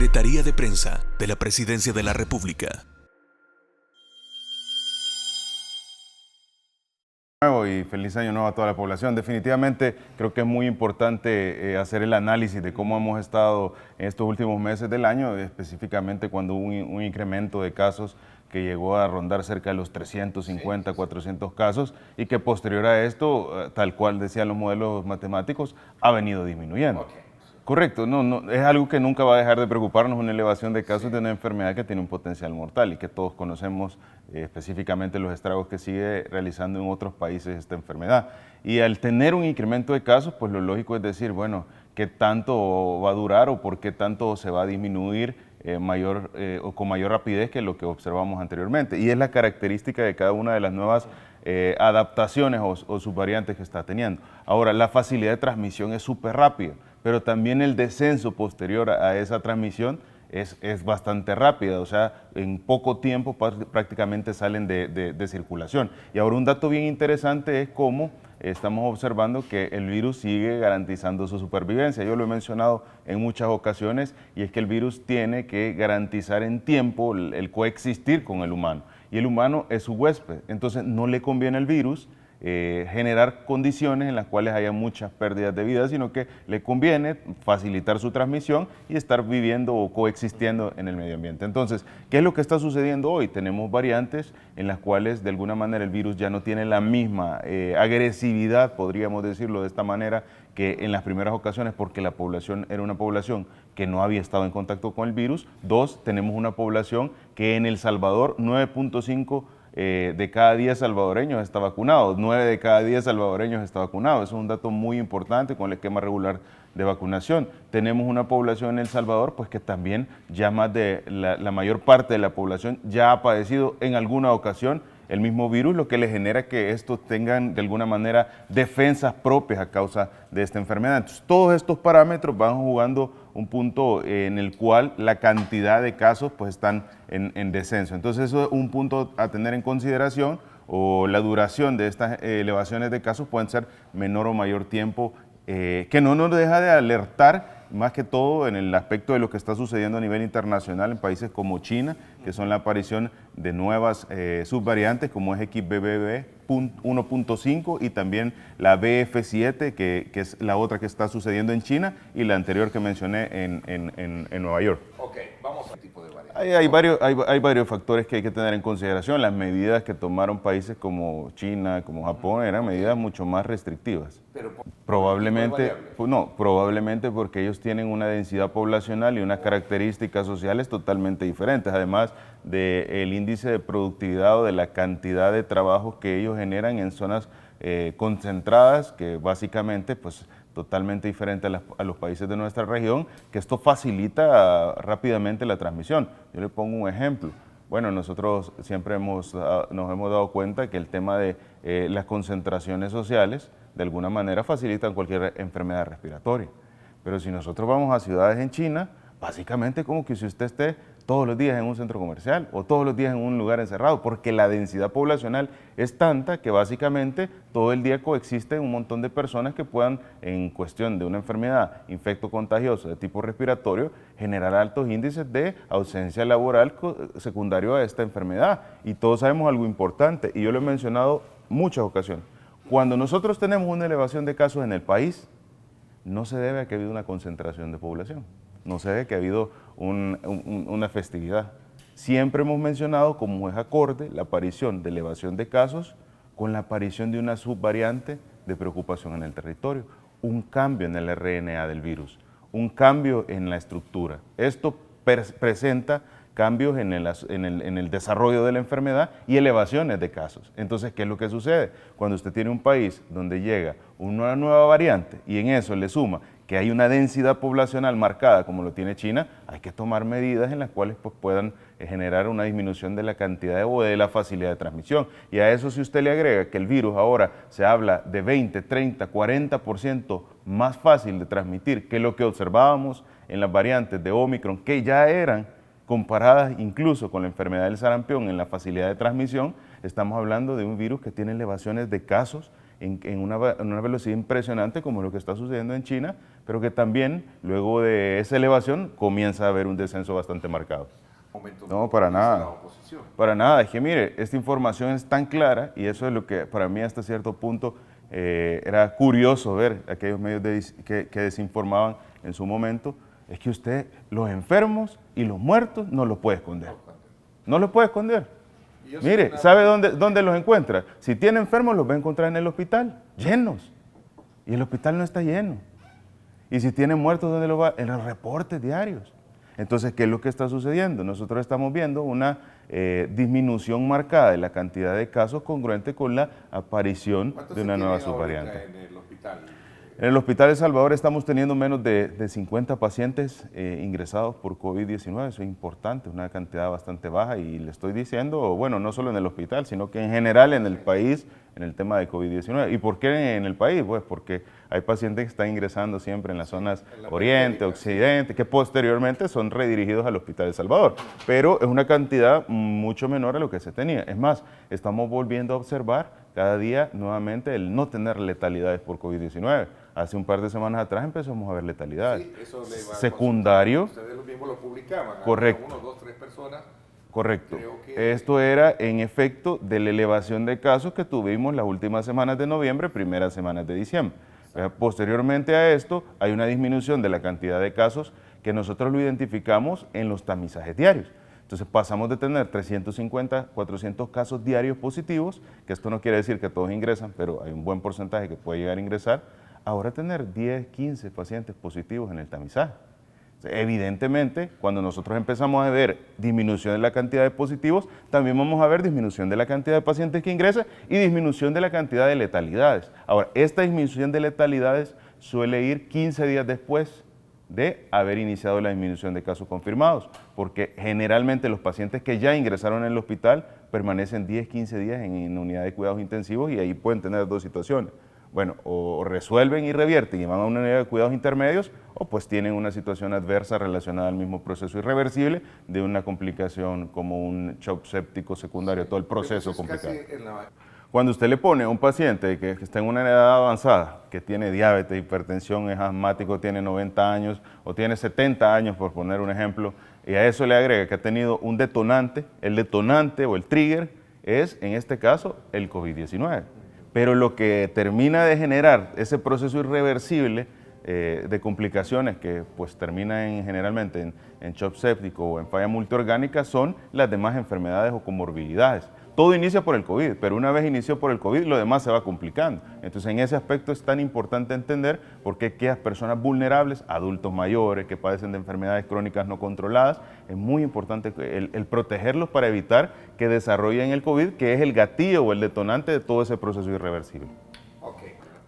Secretaría de Prensa de la Presidencia de la República. Y feliz año nuevo a toda la población. Definitivamente creo que es muy importante hacer el análisis de cómo hemos estado en estos últimos meses del año, específicamente cuando hubo un incremento de casos que llegó a rondar cerca de los 350, 400 casos y que posterior a esto, tal cual decían los modelos matemáticos, ha venido disminuyendo. Okay. Correcto, no, es algo que nunca va a dejar de preocuparnos, una elevación de casos de una enfermedad que tiene un potencial mortal y que todos conocemos específicamente los estragos que sigue realizando en otros países esta enfermedad. Y al tener un incremento de casos, pues lo lógico es decir, bueno, ¿qué tanto va a durar o por qué tanto se va a disminuir o con mayor rapidez que lo que observamos anteriormente? Y es la característica de cada una de las nuevas adaptaciones o subvariantes que está teniendo. Ahora, la facilidad de transmisión es súper rápida, pero también el descenso posterior a esa transmisión es bastante rápida, o sea, en poco tiempo prácticamente salen de circulación. Y ahora un dato bien interesante es cómo estamos observando que el virus sigue garantizando su supervivencia. Yo lo he mencionado en muchas ocasiones y es que el virus tiene que garantizar en tiempo el coexistir con el humano y el humano es su huésped, entonces no le conviene al virus generar condiciones en las cuales haya muchas pérdidas de vida, sino que le conviene facilitar su transmisión y estar viviendo o coexistiendo en el medio ambiente. Entonces, ¿qué es lo que está sucediendo hoy? Tenemos variantes en las cuales de alguna manera el virus ya no tiene la misma agresividad, podríamos decirlo de esta manera, que en las primeras ocasiones, porque la población era una población que no había estado en contacto con el virus. Dos, tenemos una población que en El Salvador 9.5 de cada 10 salvadoreños está vacunado, 9 de cada 10 salvadoreños está vacunado. Eso es un dato muy importante con el esquema regular de vacunación. Tenemos una población en El Salvador pues que también ya más de la mayor parte de la población ya ha padecido en alguna ocasión el mismo virus, lo que le genera que estos tengan de alguna manera defensas propias a causa de esta enfermedad. Entonces, todos estos parámetros van jugando un punto en el cual la cantidad de casos pues están en descenso. Entonces, eso es un punto a tener en consideración, o la duración de estas elevaciones de casos pueden ser menor o mayor tiempo, que no nos deja de alertar más que todo en el aspecto de lo que está sucediendo a nivel internacional en países como China, que son la aparición de nuevas subvariantes como es XBB 1.5 y también la BF7, que es la otra que está sucediendo en China, y la anterior que mencioné en Nueva York. Ok, vamos a tipo de variantes. Hay varios factores que hay que tener en consideración. Las medidas que tomaron países como China, como Japón, eran medidas mucho más restrictivas. Pero probablemente porque ellos tienen una densidad poblacional y unas características sociales totalmente diferentes, además del índice de productividad o de la cantidad de trabajo que ellos generan en zonas concentradas, que básicamente pues totalmente diferente a los países de nuestra región, que esto facilita rápidamente la transmisión. Yo le pongo un ejemplo. Bueno, nosotros siempre nos hemos dado cuenta que el tema de las concentraciones sociales de alguna manera facilitan cualquier enfermedad respiratoria. Pero si nosotros vamos a ciudades en China, básicamente como que si usted esté todos los días en un centro comercial o todos los días en un lugar encerrado, porque la densidad poblacional es tanta que básicamente todo el día coexisten un montón de personas que puedan, en cuestión de una enfermedad infecto-contagiosa de tipo respiratorio, generar altos índices de ausencia laboral secundario a esta enfermedad. Y todos sabemos algo importante, y yo lo he mencionado muchas ocasiones. Cuando nosotros tenemos una elevación de casos en el país, no se debe a que ha habido una concentración de población, no se debe a que ha habido una festividad. Siempre hemos mencionado como es acorde la aparición de elevación de casos con la aparición de una subvariante de preocupación en el territorio, un cambio en el RNA del virus, un cambio en la estructura. Esto presenta cambios en el desarrollo de la enfermedad y elevaciones de casos. Entonces, ¿qué es lo que sucede? Cuando usted tiene un país donde llega una nueva variante y en eso le suma que hay una densidad poblacional marcada como lo tiene China, hay que tomar medidas en las cuales pues, puedan generar una disminución de la cantidad o de la facilidad de transmisión. Y a eso si usted le agrega que el virus ahora se habla de 20, 30, 40% más fácil de transmitir que lo que observábamos en las variantes de Omicron, que ya eran comparadas incluso con la enfermedad del sarampión en la facilidad de transmisión, estamos hablando de un virus que tiene elevaciones de casos en una velocidad impresionante como lo que está sucediendo en China, pero que también luego de esa elevación comienza a haber un descenso bastante marcado. No, para nada. Para nada. Es que mire, esta información es tan clara y eso es lo que para mí hasta cierto punto era curioso ver aquellos medios que desinformaban en su momento. Es que usted, los enfermos y los muertos, no los puede esconder. No los puede esconder. Mire, ¿sabe dónde los encuentra? Si tiene enfermos, los va a encontrar en el hospital, llenos. Y el hospital no está lleno. Y si tiene muertos, ¿dónde los va? En los reportes diarios. Entonces, ¿qué es lo que está sucediendo? Nosotros estamos viendo una disminución marcada de la cantidad de casos congruente con la aparición de una nueva subvariante. En el Hospital El Salvador estamos teniendo menos de 50 pacientes ingresados por COVID-19, eso es importante, una cantidad bastante baja y le estoy diciendo, bueno, no solo en el hospital, sino que en general en el país, en el tema de COVID-19. ¿Y por qué en el país? Pues porque hay pacientes que están ingresando siempre en las zonas oriente, occidente, que posteriormente son redirigidos al Hospital El Salvador, pero es una cantidad mucho menor a lo que se tenía. Es más, estamos volviendo a observar cada día nuevamente el no tener letalidades por COVID-19. Hace un par de semanas atrás empezamos a ver letalidades. Sí, eso le va secundario. Ustedes lo mismo lo publicaban. Correcto. 1, 2, 3 personas. Correcto. Esto era en efecto de la elevación de casos que tuvimos las últimas semanas de noviembre, primeras semanas de diciembre. Posteriormente a esto, hay una disminución de la cantidad de casos que nosotros lo identificamos en los tamizajes diarios. Entonces pasamos de tener 350, 400 casos diarios positivos, que esto no quiere decir que todos ingresan, pero hay un buen porcentaje que puede llegar a ingresar, ahora tener 10, 15 pacientes positivos en el tamizaje. Evidentemente, cuando nosotros empezamos a ver disminución de la cantidad de positivos, también vamos a ver disminución de la cantidad de pacientes que ingresan y disminución de la cantidad de letalidades. Ahora, esta disminución de letalidades suele ir 15 días después de haber iniciado la disminución de casos confirmados, porque generalmente los pacientes que ya ingresaron en el hospital permanecen 10, 15 días en unidad de cuidados intensivos y ahí pueden tener dos situaciones. Bueno, o resuelven y revierten y van a una unidad de cuidados intermedios, o pues tienen una situación adversa relacionada al mismo proceso irreversible de una complicación como un shock séptico secundario, todo el proceso complicado. Cuando usted le pone a un paciente que está en una edad avanzada, que tiene diabetes, hipertensión, es asmático, tiene 90 años o tiene 70 años, por poner un ejemplo, y a eso le agrega que ha tenido un detonante, el detonante o el trigger es, en este caso, el COVID-19. Pero lo que termina de generar ese proceso irreversible de complicaciones que pues terminan generalmente en shock séptico o en falla multiorgánica son las demás enfermedades o comorbilidades. Todo inicia por el COVID, pero una vez inició por el COVID, lo demás se va complicando. Entonces, en ese aspecto es tan importante entender por qué aquellas personas vulnerables, adultos mayores que padecen de enfermedades crónicas no controladas, es muy importante el protegerlos para evitar que desarrollen el COVID, que es el gatillo o el detonante de todo ese proceso irreversible.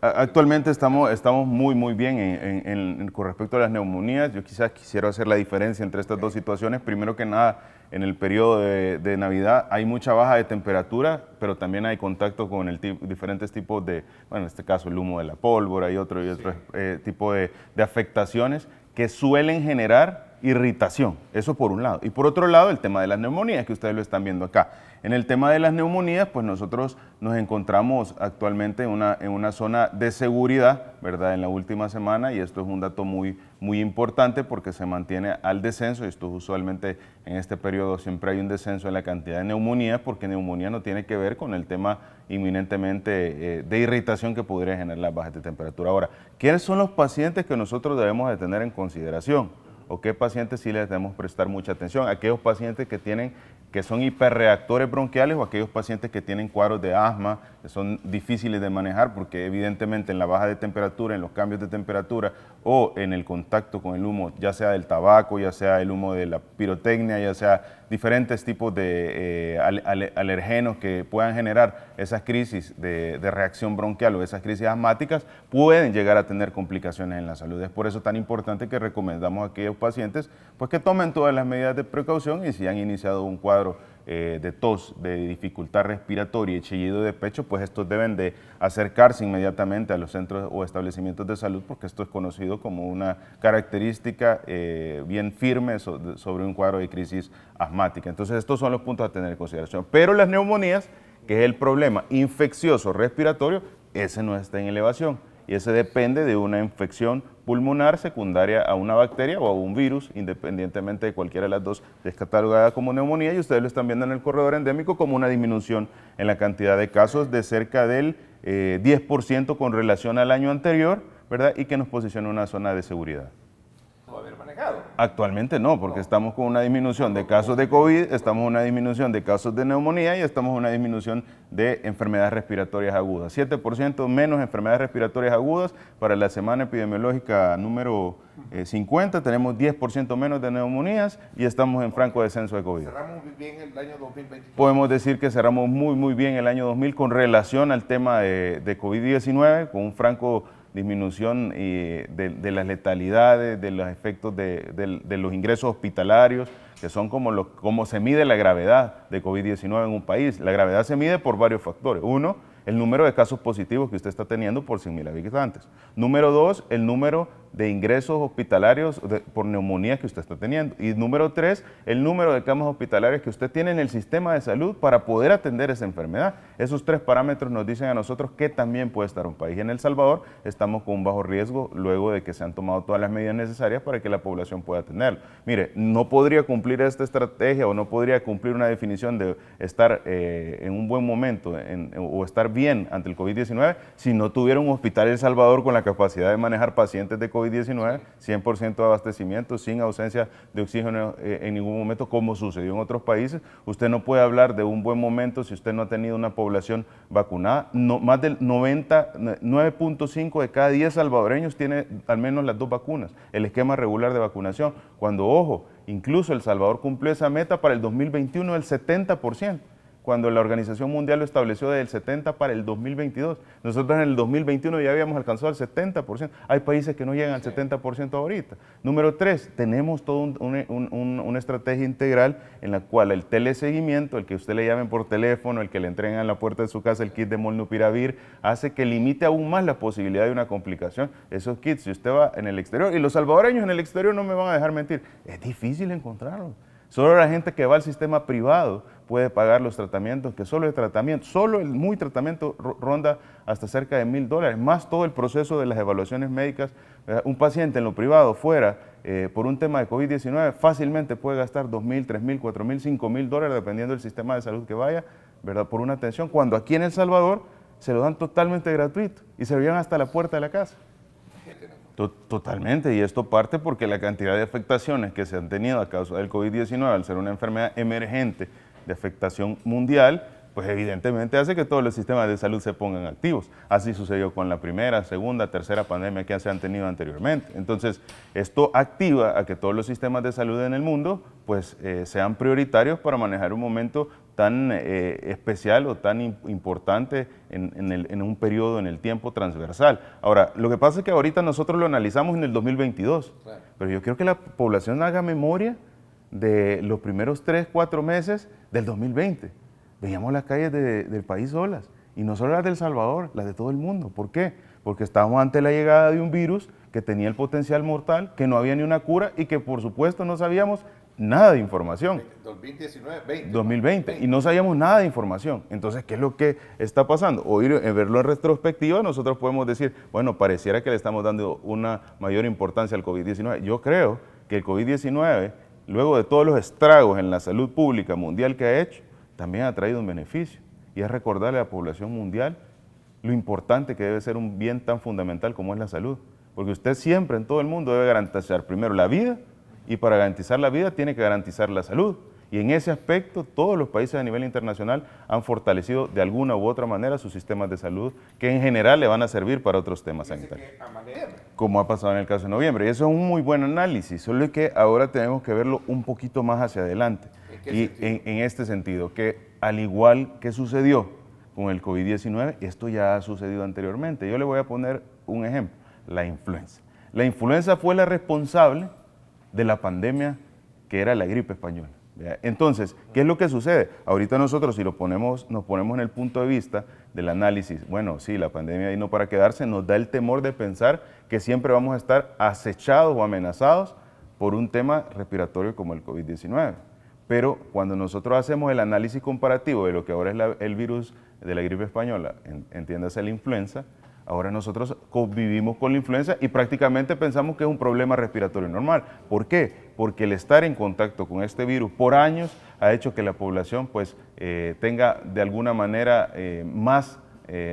Actualmente estamos muy bien con respecto a las neumonías. Yo quizás quisiera hacer la diferencia entre estas dos situaciones. Primero que nada, en el periodo de Navidad hay mucha baja de temperatura, pero también hay contacto con diferentes tipos de, bueno, en este caso el humo de la pólvora y otro tipo de afectaciones que suelen generar irritación. Eso por un lado. Y por otro lado, el tema de las neumonías, que ustedes lo están viendo acá. En el tema de las neumonías, pues nosotros nos encontramos actualmente en una zona de seguridad, ¿verdad? En la última semana, y esto es un dato muy importante porque se mantiene al descenso, y esto usualmente en este periodo siempre hay un descenso en la cantidad de neumonías, porque neumonía no tiene que ver con el tema inminentemente de irritación que podría generar las bajas de temperatura. Ahora, ¿quiénes son los pacientes que nosotros debemos de tener en consideración? ¿O qué pacientes sí les debemos prestar mucha atención? Aquellos pacientes que son hiperreactores bronquiales o aquellos pacientes que tienen cuadros de asma, que son difíciles de manejar porque evidentemente en la baja de temperatura, en los cambios de temperatura o en el contacto con el humo, ya sea del tabaco, ya sea el humo de la pirotecnia, ya sea diferentes tipos de alergenos que puedan generar esas crisis de reacción bronquial o esas crisis asmáticas, pueden llegar a tener complicaciones en la salud. Es por eso tan importante que recomendamos a aquellos pacientes pues, que tomen todas las medidas de precaución y si han iniciado un cuadro de tos, de dificultad respiratoria y chillido de pecho, pues estos deben de acercarse inmediatamente a los centros o establecimientos de salud porque esto es conocido como una característica bien firme sobre un cuadro de crisis asmática. Entonces estos son los puntos a tener en consideración. Pero las neumonías, que es el problema infeccioso respiratorio, ese no está en elevación. Y ese depende de una infección pulmonar secundaria a una bacteria o a un virus, independientemente de cualquiera de las dos, es catalogada como neumonía, y ustedes lo están viendo en el corredor endémico como una disminución en la cantidad de casos de cerca del 10% con relación al año anterior, ¿verdad? Y que nos posiciona en una zona de seguridad. No haber manejado. Actualmente no, porque estamos con una disminución de casos de COVID, estamos en una disminución de casos de neumonía y estamos en una disminución de enfermedades respiratorias agudas. 7% menos enfermedades respiratorias agudas para la semana epidemiológica número 50, tenemos 10% menos de neumonías y estamos en franco descenso de COVID. Cerramos muy bien el año 2022. Podemos decir que cerramos muy bien el año 2000 con relación al tema de COVID-19, con un franco disminución de las letalidades, de los efectos de los ingresos hospitalarios, que son como se mide la gravedad de COVID-19 en un país. La gravedad se mide por varios factores. Uno, el número de casos positivos que usted está teniendo por 100.000 habitantes. Número dos, el número de ingresos hospitalarios por neumonía que usted está teniendo. Y número tres, el número de camas hospitalarias que usted tiene en el sistema de salud para poder atender esa enfermedad. Esos tres parámetros nos dicen a nosotros que también puede estar un país. En El Salvador estamos con un bajo riesgo luego de que se han tomado todas las medidas necesarias para que la población pueda atenderlo. Mire, no podría cumplir esta estrategia o no podría cumplir una definición de estar en un buen momento o estar bien ante el COVID-19 si no tuviera un hospital El Salvador con la capacidad de manejar pacientes de COVID-19, 100% de abastecimiento, sin ausencia de oxígeno en ningún momento, como sucedió en otros países. Usted no puede hablar de un buen momento si usted no ha tenido una población vacunada. No, más del 9.5 de cada 10 salvadoreños tiene al menos las 2 vacunas, el esquema regular de vacunación. Cuando, ojo, incluso El Salvador cumplió esa meta para el 2021 del 70%. Cuando la Organización Mundial lo estableció del 70 para el 2022. Nosotros en el 2021 ya habíamos alcanzado el 70%. Hay países que no llegan al 70% ahorita. Número 3, tenemos toda una estrategia integral en la cual el teleseguimiento, el que usted le llamen por teléfono, el que le entreguen a la puerta de su casa el kit de molnupiravir, hace que limite aún más la posibilidad de una complicación. Esos kits, si usted va en el exterior, y los salvadoreños en el exterior no me van a dejar mentir, es difícil encontrarlos. Solo la gente que va al sistema privado puede pagar los tratamientos, que solo el muy tratamiento ronda hasta cerca de $1,000, más todo el proceso de las evaluaciones médicas. Un paciente en lo privado fuera por un tema de COVID-19 fácilmente puede gastar $2,000, $3,000, $4,000, $5,000, dependiendo del sistema de salud que vaya, ¿verdad?, por una atención, cuando aquí en El Salvador se lo dan totalmente gratuito y se lo llevan hasta la puerta de la casa. Totalmente, y esto parte porque la cantidad de afectaciones que se han tenido a causa del COVID-19, al ser una enfermedad emergente de afectación mundial, pues evidentemente hace que todos los sistemas de salud se pongan activos. Así sucedió con la primera, segunda, tercera pandemia que se han tenido anteriormente. Entonces, esto activa a que todos los sistemas de salud en el mundo pues sean prioritarios para manejar un momento tan especial o tan importante en un periodo en el tiempo transversal. Ahora, lo que pasa es que ahorita nosotros lo analizamos en el 2022, claro, pero yo quiero que la población haga memoria de los primeros 3, 4 meses del 2020. Veíamos las calles del país solas, y no solo las de El Salvador, las de todo el mundo. ¿Por qué? Porque estábamos ante la llegada de un virus que tenía el potencial mortal, que no había ni una cura y que por supuesto no sabíamos nada de información. 2020, y no sabíamos nada de información. Entonces, ¿qué es lo que está pasando? Hoy, verlo en retrospectiva, nosotros podemos decir, bueno, pareciera que le estamos dando una mayor importancia al COVID-19. Yo creo que el COVID-19, luego de todos los estragos en la salud pública mundial que ha hecho, también ha traído un beneficio, y es recordarle a la población mundial lo importante que debe ser un bien tan fundamental como es la salud. Porque usted siempre en todo el mundo debe garantizar primero la vida, y para garantizar la vida tiene que garantizar la salud. Y en ese aspecto todos los países a nivel internacional han fortalecido de alguna u otra manera sus sistemas de salud, que en general le van a servir para otros temas sanitarios. Como ha pasado en el caso de noviembre. Y eso es un muy buen análisis, solo que ahora tenemos que verlo un poquito más hacia adelante. Y en este sentido, que al igual que sucedió con el COVID-19, esto ya ha sucedido anteriormente. Yo le voy a poner un ejemplo, la influenza. La influenza fue la responsable de la pandemia que era la gripe española. Entonces, ¿qué es lo que sucede? Ahorita nosotros, si nos ponemos en el punto de vista del análisis, bueno, sí, la pandemia vino para quedarse, nos da el temor de pensar que siempre vamos a estar acechados o amenazados por un tema respiratorio como el COVID-19. Pero cuando nosotros hacemos el análisis comparativo de lo que ahora es el virus de la gripe española, entiéndase la influenza, ahora nosotros convivimos con la influenza y prácticamente pensamos que es un problema respiratorio normal. ¿Por qué? Porque el estar en contacto con este virus por años ha hecho que la población pues, tenga de alguna manera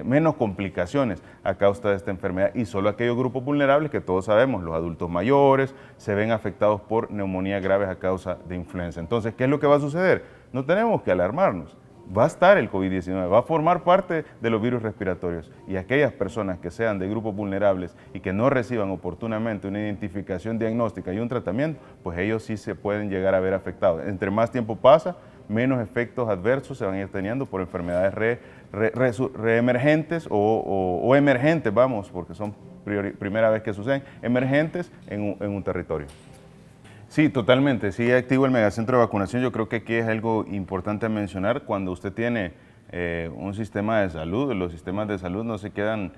menos complicaciones a causa de esta enfermedad, y solo aquellos grupos vulnerables que todos sabemos, los adultos mayores, se ven afectados por neumonías graves a causa de influenza. Entonces, ¿qué es lo que va a suceder? No tenemos que alarmarnos. Va a estar el COVID-19, va a formar parte de los virus respiratorios, y aquellas personas que sean de grupos vulnerables y que no reciban oportunamente una identificación diagnóstica y un tratamiento, pues ellos sí se pueden llegar a ver afectados. Entre más tiempo pasa, menos efectos adversos se van a ir teniendo por enfermedades reemergentes o emergentes, vamos, porque son primera vez que suceden, emergentes en un territorio. Sí, totalmente. Sí, activo el megacentro de vacunación. Yo creo que aquí es algo importante mencionar. Cuando usted tiene un sistema de salud, los sistemas de salud no se quedan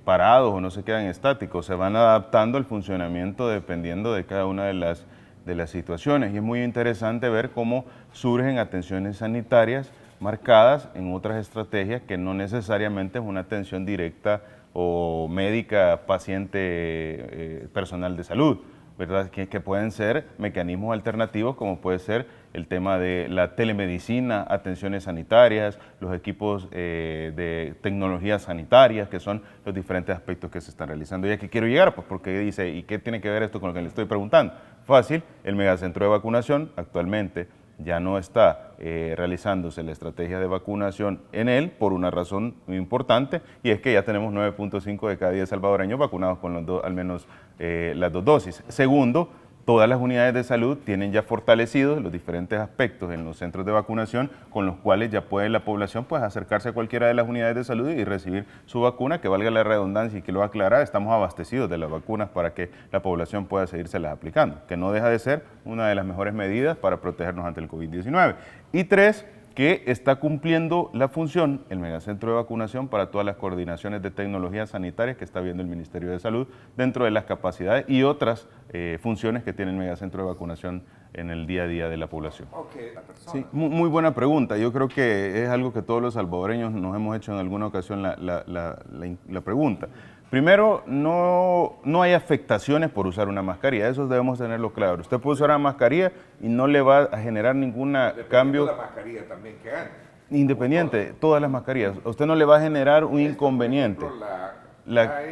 parados o no se quedan estáticos, se van adaptando al funcionamiento dependiendo de cada una de las situaciones. Y es muy interesante ver cómo surgen atenciones sanitarias marcadas en otras estrategias que no necesariamente es una atención directa o médica, paciente, personal de salud, ¿verdad? Que pueden ser mecanismos alternativos, como puede ser el tema de la telemedicina, atenciones sanitarias, los equipos de tecnologías sanitarias, que son los diferentes aspectos que se están realizando. ¿Y a qué quiero llegar? Pues porque dice, ¿y qué tiene que ver esto con lo que le estoy preguntando? Fácil, el megacentro de vacunación actualmente ya no está realizándose la estrategia de vacunación en él por una razón muy importante, y es que ya tenemos 9.5 de cada 10 salvadoreños vacunados con al menos las 2 dosis. Segundo, todas las unidades de salud tienen ya fortalecidos los diferentes aspectos en los centros de vacunación, con los cuales ya puede la población pues, acercarse a cualquiera de las unidades de salud y recibir su vacuna, que valga la redundancia y que lo aclara, estamos abastecidos de las vacunas para que la población pueda seguírselas aplicando, que no deja de ser una de las mejores medidas para protegernos ante el COVID-19. Y 3, que está cumpliendo la función, el megacentro de vacunación, para todas las coordinaciones de tecnologías sanitarias que está viendo el Ministerio de Salud dentro de las capacidades y otras funciones que tiene el megacentro de vacunación en el día a día de la población. Okay, la persona. Sí, muy buena pregunta. Yo creo que es algo que todos los salvadoreños nos hemos hecho en alguna ocasión la pregunta. Primero, no hay afectaciones por usar una mascarilla, eso debemos tenerlo claro. Usted puede usar una mascarilla y no le va a generar ningún cambio. La mascarilla también que gane. Independiente, todas las mascarillas. Usted no le va a generar un inconveniente. Por ejemplo, La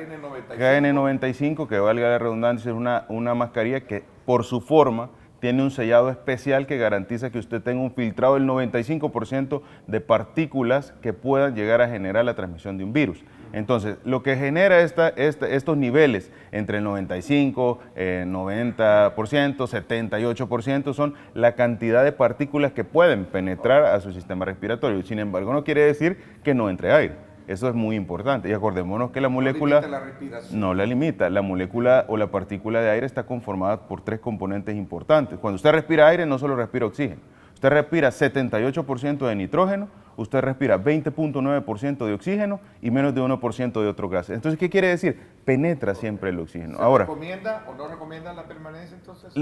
KN95, que valga la redundancia, es una mascarilla que por su forma tiene un sellado especial que garantiza que usted tenga un filtrado del 95% de partículas que puedan llegar a generar la transmisión de un virus. Entonces, lo que genera estos niveles entre el 95, 90%, 78% son la cantidad de partículas que pueden penetrar a su sistema respiratorio. Sin embargo, no quiere decir que no entre aire. Eso es muy importante. Y acordémonos que la molécula no limita la respiración. no la limita. La molécula o la partícula de aire está conformada por 3 componentes importantes. Cuando usted respira aire, no solo respira oxígeno. Usted respira 78% de nitrógeno, usted respira 20.9% de oxígeno y menos de 1% de otros gases. Entonces, ¿qué quiere decir? Penetra siempre el oxígeno. ¿Se recomienda o no recomienda la permanencia entonces?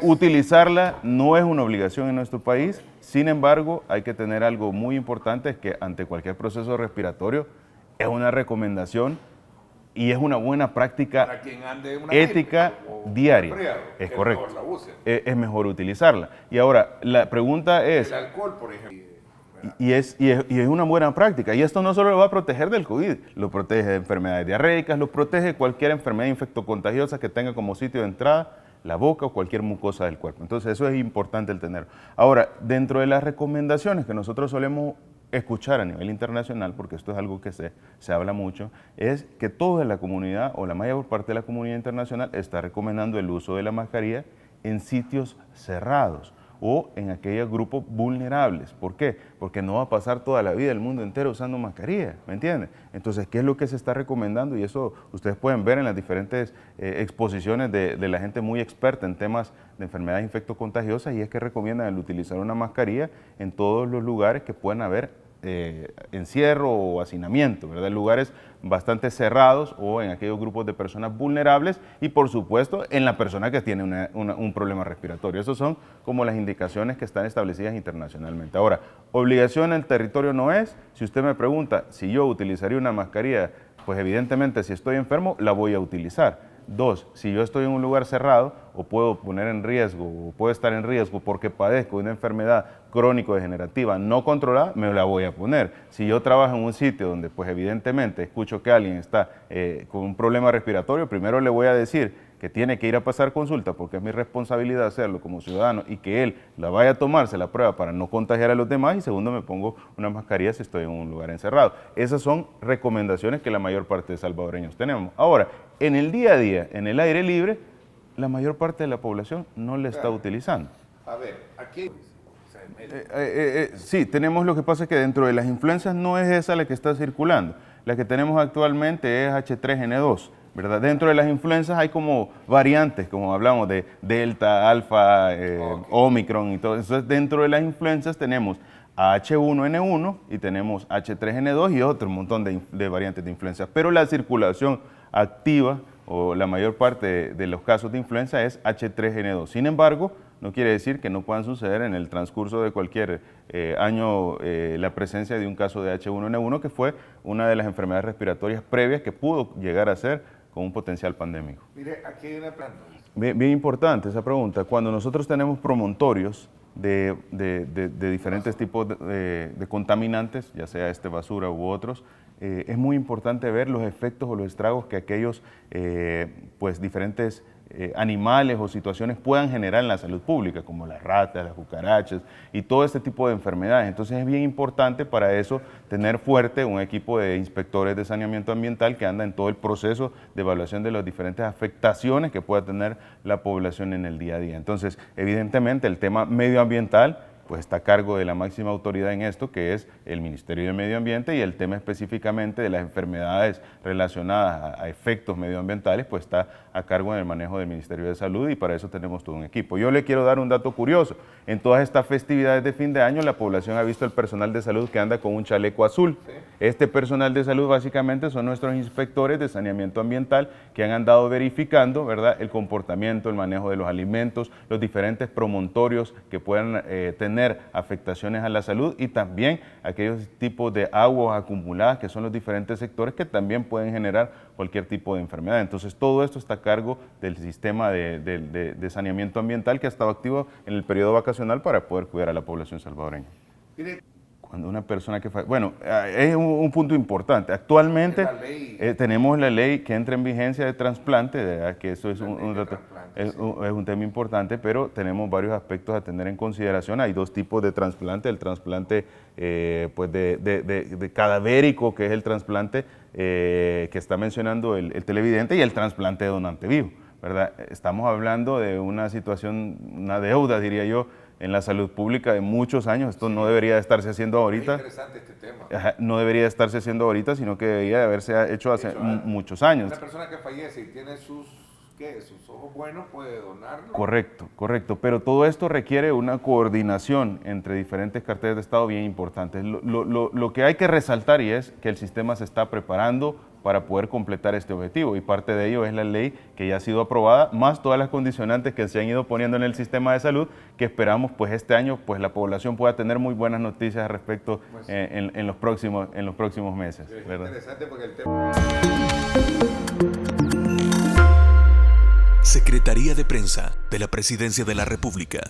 Utilizarla no es una obligación en nuestro país, sin embargo, hay que tener algo muy importante, es que ante cualquier proceso respiratorio es una recomendación y es una buena práctica para quien ande una ética diaria. Es correcto. Es mejor utilizarla. Y ahora, la pregunta es... El alcohol, por ejemplo. Y es una buena práctica. Y esto no solo lo va a proteger del COVID, lo protege de enfermedades diarreicas, lo protege de cualquier enfermedad infectocontagiosa que tenga como sitio de entrada la boca o cualquier mucosa del cuerpo. Entonces, eso es importante el tener. Ahora, dentro de las recomendaciones que nosotros solemos escuchar a nivel internacional, porque esto es algo que se habla mucho, es que toda la comunidad o la mayor parte de la comunidad internacional está recomendando el uso de la mascarilla en sitios cerrados o en aquellos grupos vulnerables. ¿Por qué? Porque no va a pasar toda la vida el mundo entero usando mascarilla, ¿me entienden? Entonces, ¿qué es lo que se está recomendando? Y eso ustedes pueden ver en las diferentes exposiciones de la gente muy experta en temas de enfermedades infectocontagiosas, y es que recomiendan el utilizar una mascarilla en todos los lugares que puedan haber encierro o hacinamiento, ¿verdad? En lugares bastante cerrados o en aquellos grupos de personas vulnerables y por supuesto en la persona que tiene un problema respiratorio. Esas son como las indicaciones que están establecidas internacionalmente. Ahora, obligación en el territorio no es. Si usted me pregunta si yo utilizaría una mascarilla, pues evidentemente si estoy enfermo la voy a utilizar. 2, si yo estoy en un lugar cerrado o puedo poner en riesgo o puedo estar en riesgo porque padezco de una enfermedad crónico-degenerativa no controlada, me la voy a poner. Si yo trabajo en un sitio donde pues evidentemente escucho que alguien está con un problema respiratorio, primero le voy a decir que tiene que ir a pasar consulta porque es mi responsabilidad hacerlo como ciudadano y que él la vaya a tomarse la prueba para no contagiar a los demás y segundo me pongo una mascarilla si estoy en un lugar encerrado. Esas son recomendaciones que la mayor parte de salvadoreños tenemos. Ahora, en el día a día, en el aire libre, la mayor parte de la población no la está utilizando. A ver, aquí... Sí, tenemos, lo que pasa es que dentro de las influencias no es esa la que está circulando. La que tenemos actualmente es H3N2. ¿Verdad? Dentro de las influencias hay como variantes, como hablamos de Delta, Alfa, Omicron y todo. Entonces, dentro de las influencias tenemos H1N1 y tenemos H3N2 y otro montón de variantes de influencias. Pero la circulación activa o la mayor parte de los casos de influenza es H3N2. Sin embargo, no quiere decir que no puedan suceder en el transcurso de cualquier año la presencia de un caso de H1N1, que fue una de las enfermedades respiratorias previas que pudo llegar a ser con un potencial pandémico. Mire, aquí hay una planta. Bien importante esa pregunta. Cuando nosotros tenemos promontorios de diferentes tipos de contaminantes, ya sea basura u otros, es muy importante ver los efectos o los estragos que aquellos pues diferentes animales o situaciones puedan generar en la salud pública, como las ratas, las cucarachas y todo este tipo de enfermedades. Entonces es bien importante para eso tener fuerte un equipo de inspectores de saneamiento ambiental que anda en todo el proceso de evaluación de las diferentes afectaciones que pueda tener la población en el día a día. Entonces, evidentemente, el tema medioambiental pues está a cargo de la máxima autoridad en esto, que es el Ministerio de Medio Ambiente, y el tema específicamente de las enfermedades relacionadas a efectos medioambientales, pues está a cargo del manejo del Ministerio de Salud, y para eso tenemos todo un equipo. Yo le quiero dar un dato curioso. En todas estas festividades de fin de año, la población ha visto el personal de salud que anda con un chaleco azul. ¿Sí? Este personal de salud básicamente son nuestros inspectores de saneamiento ambiental que han andado verificando, ¿verdad?, el comportamiento, el manejo de los alimentos, los diferentes promontorios que puedan tener afectaciones a la salud y también aquellos tipos de aguas acumuladas que son los diferentes sectores que también pueden generar cualquier tipo de enfermedad. Entonces todo esto está a cargo del sistema de saneamiento ambiental que ha estado activo en el periodo vacacional para poder cuidar a la población salvadoreña. Cuando una persona que fallece, bueno, es un punto importante. Actualmente tenemos la ley que entra en vigencia de trasplante, que eso es un tema importante, pero tenemos varios aspectos a tener en consideración. Hay dos tipos de trasplante: el trasplante pues de cadavérico, que es el trasplante que está mencionando el televidente, y el trasplante de donante vivo, ¿verdad? Estamos hablando de una situación, una deuda, diría yo, en la salud pública de muchos años. Esto no debería de estarse haciendo ahorita. Es interesante este tema. No debería de estarse haciendo ahorita, sino que debería de haberse hecho hace muchos años. Una persona que fallece y tiene sus ojos buenos puede donarlo. Correcto, correcto. Pero todo esto requiere una coordinación entre diferentes carteras de Estado bien importantes. Lo que hay que resaltar y es que el sistema se está preparando para poder completar este objetivo, y parte de ello es la ley que ya ha sido aprobada, más todas las condicionantes que se han ido poniendo en el sistema de salud, que esperamos pues este año pues la población pueda tener muy buenas noticias al respecto en los próximos meses. Es ¿verdad? interesante porque el tema... Secretaría de Prensa de la Presidencia de la República.